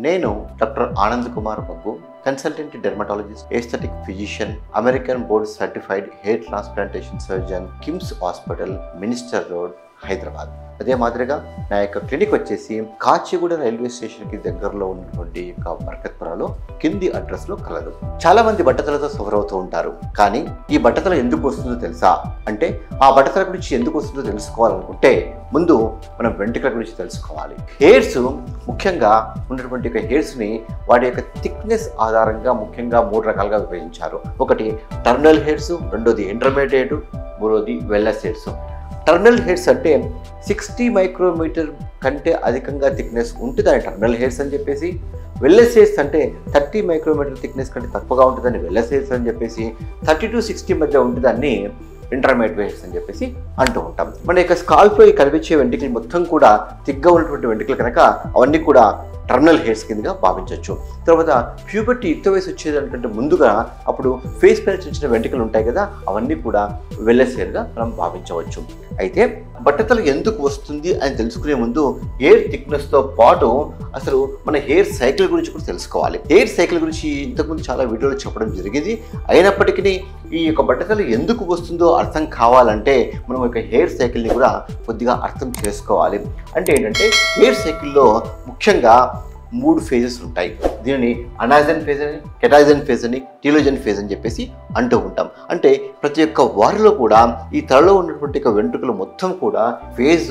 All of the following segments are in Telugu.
నేను doctor Anand Kumar bug, consultant dermatologist, aesthetic physician, American board certified hair transplantation surgeon, KIMS hospital, minister road, Hyderabad. అదే మాదిరిగా నా యొక్క క్లినిక్ వచ్చేసి కాచిగూడ రైల్వే స్టేషన్కి దగ్గరలో ఉన్నటువంటి బర్కత్పురాలో కింది అడ్రస్లో కలదు. చాలా మంది బట్టతలతో సఫర్ అవుతూ ఉంటారు. కానీ ఈ బట్టతల ఎందుకు వస్తుందో తెలుసా అంటే, ఆ బట్టతల గురించి ఎందుకు వస్తుందో తెలుసుకోవాలనుకుంటే ముందు మనం వెంట్రుకల గురించి తెలుసుకోవాలి. హెయిర్స్ ముఖ్యంగా ఉన్నటువంటి హెయిర్స్ని వాటి యొక్క థిక్నెస్ ఆధారంగా ముఖ్యంగా 3 రకాలుగా విభజించారు. ఒకటి టర్మినల్ హెయిర్స్, రెండోది ఇంటర్మీడియట్, మూడోది వెల్లస్ హెయిర్స్. టర్మినల్ హెయిర్స్ అంటే 60 మైక్రోమీటర్ కంటే అధికంగా థిక్నెస్ ఉంటే దాన్ని టర్మినల్ హెయిర్స్ అని చెప్పేసి, వెల్లస్ హెయిర్స్ అంటే 30 మైక్రోమీటర్ థిక్నెస్ కంటే తక్కువగా ఉంటుందని వెల్లస్ హెయిర్స్ అని చెప్పేసి, 30 to 60 మధ్య ఉంటుందాన్ని ఇంటర్మీడియట్ హెయిర్స్ అని చెప్పేసి అంటూ ఉంటాం. మన యొక్క స్కాల్ప్లో కనిపించే వెంట్రుకలు మొత్తం కూడా థిక్గా ఉన్నటువంటి వెంట్రుకలు కనుక అవన్నీ కూడా టర్మినల్ హెయిర్స్ కిందగా భావించవచ్చు. తర్వాత ప్యూబర్టీ యుక్త వయసు వచ్చేదానికంటే ముందుగా అప్పుడు ఫేస్ పైన చిన్న వెంట్రుకలు ఉంటాయి కదా, అవన్నీ కూడా వెల్లస్ హెయిర్గా మనం భావించవచ్చు. అయితే బట్టతల ఎందుకు వస్తుంది అని తెలుసుకునే ముందు హెయిర్ థిక్నెస్తో పాటు అసలు మన హెయిర్ సైకిల్ గురించి కూడా తెలుసుకోవాలి. హెయిర్ సైకిల్ గురించి ఇంతకుముందు చాలా వీడియోలు చెప్పడం జరిగింది. అయినప్పటికీ ఈ యొక్క బట్టతల ఎందుకు వస్తుందో అర్థం కావాలంటే మనం ఒక హెయిర్ సైకిల్ని కూడా కొద్దిగా అర్థం చేసుకోవాలి. అంటే ఏంటంటే హెయిర్ సైకిల్లో ముఖ్యంగా 3 ఫేజెస్ ఉంటాయి. దీనిని అనాజన్ ఫేజ్ అని, కెటాజన్ ఫేజ్ అని, టీలోజన్ ఫేజ్ అని చెప్పేసి అంటూ ఉంటాం. అంటే ప్రతి ఒక్క వారిలో కూడా ఈ తలలో ఉన్నటువంటి వెంట్రుకలు మొత్తం కూడా ఫేజ్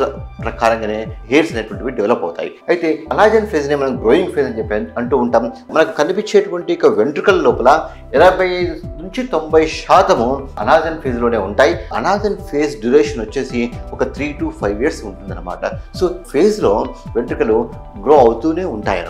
ప్రకారంగానే హెయిర్స్ అనేటువంటివి డెవలప్ అవుతాయి. అయితే అనాజన్ ఫేజ్ని మనం గ్రోయింగ్ ఫేజ్ అని చెప్పి అంటూ ఉంటాం. మనకు కనిపించేటువంటి వెంట్రుకల లోపల 85 నుంచి 90% అనాజన్ ఫేజ్లోనే ఉంటాయి. అనాజన్ ఫేజ్ డ్యూరేషన్ వచ్చేసి ఒక 3 to 5 years ఉంటుందన్నమాట. సో ఫేజ్లో వెంట్రుకలు గ్రో అవుతూనే ఉంటాయి.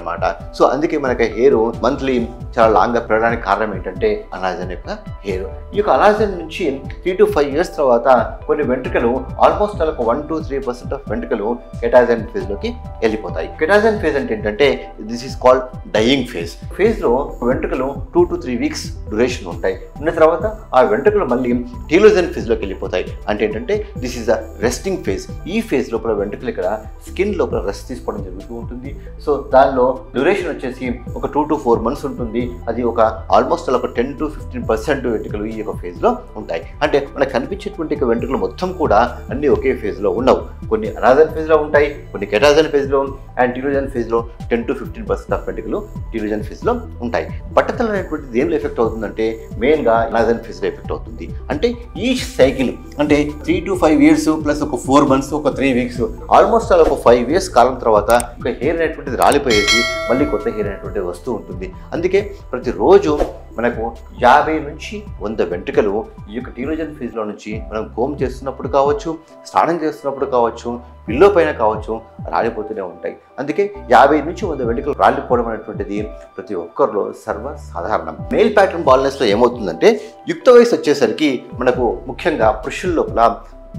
సో అందుకే మనకి హెయిర్ మంత్లీ చాలా లాంగ్గా పెరగడానికి కారణం ఏంటంటే అనాజన్ యొక్క హెయిర్. ఈ యొక్క అనాజన్ నుంచి 3 to 5 years తర్వాత కొన్ని వెంట్రుకలు ఆల్మోస్ట్ ఒక 1 to 3% ఆఫ్ వెంట్రుకలు కెటాజన్ ఫేజ్లోకి వెళ్ళిపోతాయి. కెటాజన్ ఫేజ్ అంటే ఏంటంటే this is called dying phase. ఫేజ్లో వెంట్రుకలు 2 to 3 weeks డ్యూరేషన్ ఉంటాయి. ఉన్న తర్వాత ఆ వెంట్రుకలు మళ్ళీ టీలోజన్ ఫేజ్లోకి వెళ్ళిపోతాయి. అంటే ఏంటంటే this is the resting phase. ఈ ఫేజ్ లోపల వెంట్రుకలు ఇక్కడ స్కిన్ లోపల రెస్ట్ తీసుకోవడం జరుగుతూ ఉంటుంది. సో దానిలో డ్యూరేషన్ వచ్చేసి ఒక 2 to 4 months ఉంటుంది. అది ఒక ఆల్మోస్ట్ ఒక 10 to 15% వెంట్రుకలు ఈ యొక్క ఫేజ్లో ఉంటాయి. అంటే మనకు కనిపించేటువంటి వెంట్రుకలు మొత్తం కూడా అన్ని ఒకే ఫేజ్లో ఉండవు. కొన్ని అనాజన్ ఫేజ్లో ఉంటాయి, కొన్ని కెటాజన్ ఫేజ్లో అండ్ టీలోజన్ ఫేజ్లో 10 to 15% ఆఫ్ వెంట్రుకలు టీలోజన్ ఫేజ్లో ఉంటాయి. బట్టతల అనేటువంటిది దేనిలో ఎఫెక్ట్ అవుతుందంటే మెయిన్గా అనాజన్ ఫేజ్లో ఎఫెక్ట్ అవుతుంది. అంటే ఈ సైకిల్ అంటే 3 to 5 years ప్లస్ ఒక 4 months, ఒక 3 weeks, ఆల్మోస్ట్ ఒక 5 years కాలం తర్వాత ఒక హెయిర్ అనేటువంటిది రాలిపోయేసి మళ్ళీ కొత్త హెయిర్ అనేటువంటిది వస్తూ ఉంటుంది. అందుకే ప్రతిరోజు మనకు 50 నుంచి 100 వెంట్రుకలు ఈ యొక్క టీలోజన్ ఫేజ్లో నుంచి మనం కోమ్ చేస్తున్నప్పుడు కావచ్చు, స్నానం చేస్తున్నప్పుడు కావచ్చు, పిల్లో పైన కావచ్చు రాలిపోతూనే ఉంటాయి. అందుకే 50 నుంచి 100 వెంట్రుకలు రాలిపోవడం అనేటువంటిది ప్రతి ఒక్కరిలో సర్వసాధారణం. మెయిల్ ప్యాటర్న్ బాల్నెస్లో ఏమవుతుందంటే యుక్త వయసు వచ్చేసరికి మనకు ముఖ్యంగా పురుషుల లోపల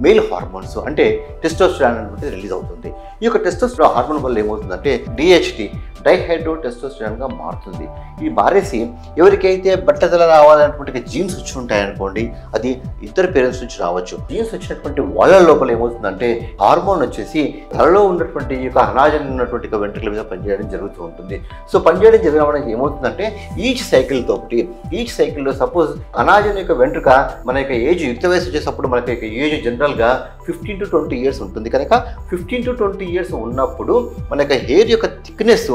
మెయిల్ హార్మోన్స్ అంటే టెస్టోస్టెరాన్ అనేది రిలీజ్ అవుతుంది. ఈ యొక్క టెస్టోస్టెరాన్ హార్మోన్ వల్ల ఏమవుతుందంటే DHT డైహైడ్రో టెస్టోస్టెరాన్గా మారుతుంది. ఇది మారేసి ఎవరికైతే బట్టతల రావాలన్నటువంటి జీన్స్ వచ్చి ఉంటాయనుకోండి, అది ఇద్దరు పేరెంట్స్ నుంచి రావచ్చు. జీన్స్ వచ్చినటువంటి వాళ్ళ లోపల ఏమవుతుందంటే హార్మోన్ వచ్చేసి తలలో ఉన్నటువంటి ఈ యొక్క అనాజన్ ఉన్నటువంటి వెంట్రుకల మీద పనిచేయడం జరుగుతూ ఉంటుంది. సో పనిచేయడం జరగడం అనేది ఏమవుతుందంటే ఈచ్ సైకిల్లో సపోజ్ అనాజన్ యొక్క వెంట్రుక మన యొక్క ఏజ్ యుక్త వయసు వచ్చేటప్పుడు మనకి యొక్క ఏజ్ జనరల్గా 15 to 20 years ఉంటుంది. కనుక 15 to 20 years ఉన్నప్పుడు మన యొక్క హెయిర్ యొక్క థిక్నెస్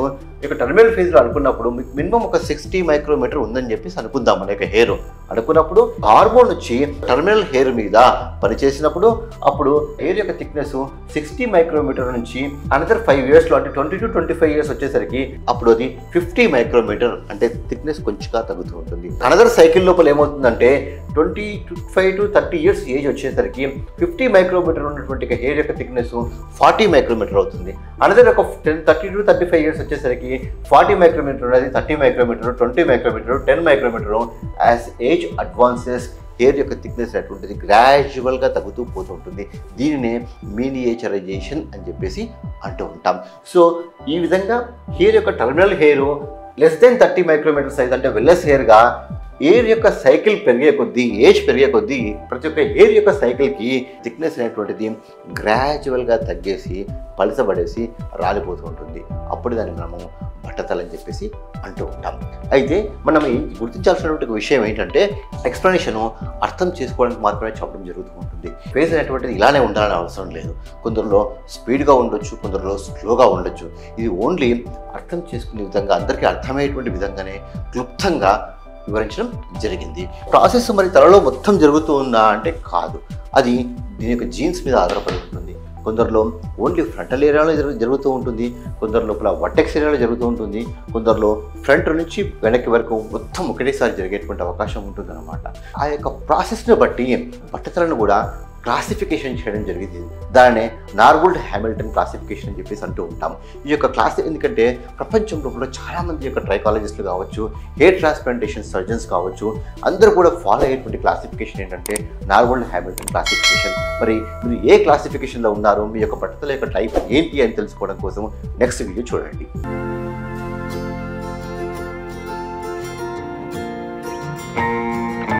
ఇక టర్మినల్ ఫేజ్లో అనుకున్నప్పుడు మినిమం ఒక 60 మైక్రోమీటర్ ఉందని చెప్పేసి అనుకుందాం. మన యొక్క హెయిర్ అనుకున్నప్పుడు హార్మోన్ వచ్చి టర్మినల్ హెయిర్ మీద పనిచేసినప్పుడు అప్పుడు హెయిర్ యొక్క థిక్నెస్ 60 మైక్రోమీటర్ నుంచి అనదర్ 5 yearsలో అంటే 20 to 25 years వచ్చేసరికి అప్పుడు అది 50 మైక్రోమీటర్ అంటే థిక్నెస్ కొంచెంగా తగ్గుతూ ఉంటుంది. అనదర్ సైకిల్ లోపల ఏమవుతుందంటే 25 to 30 years ఏజ్ వచ్చేసరికి 50 మైక్రోమీటర్ ఉన్నటువంటి హెయిర్ యొక్క థిక్నెస్ 40 మైక్రోమీటర్ అవుతుంది. అనదర్ ఒక 30 to 35 years వచ్చేసరికి 40 మైక్రోమీటర్ ఉన్నది 30 micrometre, 20 micrometre, 10 micrometre. As age advances hair యొక్క థిక్నెస్ అనేటువంటిది గ్రాడ్యువల్గా తగ్గుతూ పోతూ ఉంటుంది. దీనినే మినియేచరైజేషన్ అని చెప్పేసి అంటూ ఉంటాం. సో ఈ విధంగా హెయిర్ యొక్క terminal hair less than 30 micrometre size అంటే వెల్లస్ హెయిర్గా ఎయిర్ యొక్క సైకిల్ పెరిగే కొద్దీ, ఏజ్ పెరిగే కొద్దీ ప్రతి ఒక్క ఎయిర్ యొక్క సైకిల్కి థిక్నెస్ అనేటువంటిది గ్రాడ్యువల్గా తగ్గేసి పలసబడేసి రాలిపోతూ ఉంటుంది. అప్పుడు దాన్ని మనము బట్టతల అని చెప్పేసి అంటూ ఉంటాం. అయితే మనం గుర్తించాల్సినటువంటి విషయం ఏంటంటే ఎక్స్ప్లెనేషను అర్థం చేసుకోవడానికి మాత్రమే చెప్పడం జరుగుతూ ఉంటుంది. ఫేస్ అనేటువంటిది ఇలానే ఉండాలని అవసరం లేదు. కొందరిలో స్పీడ్గా ఉండొచ్చు, కొందరిలో స్లోగా ఉండొచ్చు. ఇది ఓన్లీ అర్థం చేసుకునే విధంగా, అందరికీ అర్థమయ్యేటువంటి విధంగానే క్లుప్తంగా వివరించడం జరిగింది. ప్రాసెస్ మరి తలలో మొత్తం జరుగుతూ ఉందా అంటే కాదు. అది దీని యొక్క జీన్స్ మీద ఆధారపడి ఉంటుంది. కొందరిలో ఓన్లీ ఫ్రంటల్ ఏరియాలో జరుగుతూ ఉంటుంది, కొందరి లోపల వర్టెక్స్ ఏరియాలో జరుగుతూ ఉంటుంది, కొందరిలో ఫ్రంట్ నుంచి వెనక్కి వరకు మొత్తం ఒకటేసారి జరిగేటువంటి అవకాశం ఉంటుంది అన్నమాట. ఆ యొక్క ప్రాసెస్ని బట్టి బట్టతలను కూడా క్లాసిఫికేషన్ చేయడం జరిగింది. దాన్నే నార్వుల్డ్ హ్యామిల్టన్ క్లాసిఫికేషన్ అని చెప్పేసి అంటూ ఉంటాం. ఈ యొక్క క్లాస్ ఎందుకంటే ప్రపంచంలో చాలామంది యొక్క ట్రైకాలజిస్టులు కావచ్చు, హెయిర్ ట్రాన్స్ప్లాంటేషన్ సర్జన్స్ కావచ్చు, అందరూ కూడా ఫాలో అయ్యేటువంటి క్లాసిఫికేషన్ ఏంటంటే నార్వుల్డ్ హ్యామిల్టన్ క్లాసిఫికేషన్. మరి మీరు ఏ క్లాసిఫికేషన్లో ఉన్నారో, మీ యొక్క బట్టతల యొక్క టైప్ ఏంటి అని తెలుసుకోవడం కోసం నెక్స్ట్ వీడియో చూడండి.